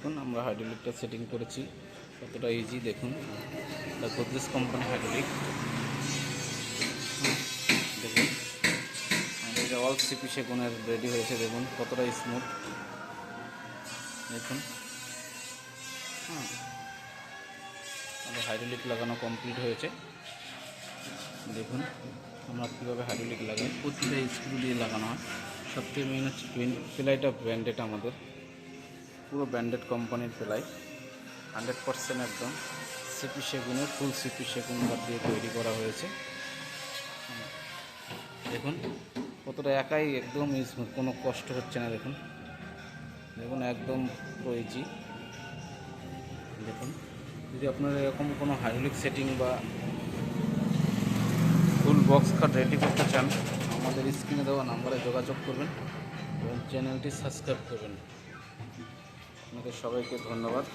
দেখুন আমরা হাইড্রোলিকটা সেটিং করেছি কতটা ইজি দেখুন। দ্য গোদরেজ কোম্পানি হাইড্রোলিক দেখুন আমাদের এটা অল সিপি সেগুনের রেডি হয়েছে। দেখুন কতটা স্মুথ দেখুন। আমাদের হাইড্রোলিক লাগানো কমপ্লিট হয়েছে। দেখুন আমরা কীভাবে হাইড্রোলিক লাগাই, প্রতিটা স্ক্রু দিয়ে লাগানো হয়। সবথেকে মেন হচ্ছে প্লাইটা ব্র্যান্ডেড, আমাদের পুরো ব্র্যান্ডেড কোম্পানির প্লাই, 100% একদম সিপি সেগুনের, ফুল সিপি সেগুন কাঠ দিয়ে তৈরি করা হয়েছে। দেখুন কতটা একাই একদম স্মুথ, কোনো কষ্ট হচ্ছে না। দেখুন দেখুন একদম ইজি। দেখুন যদি আপনারা এরকম কোনো হাইড্রোলিক সেটিং বা ফুল বক্স কাট রেডি করতে চান, আমাদের স্ক্রিনে দেওয়া নাম্বারে যোগাযোগ করবেন এবং চ্যানেলটি সাবস্ক্রাইব করবেন। আপনাদের সবাইকে ধন্যবাদ।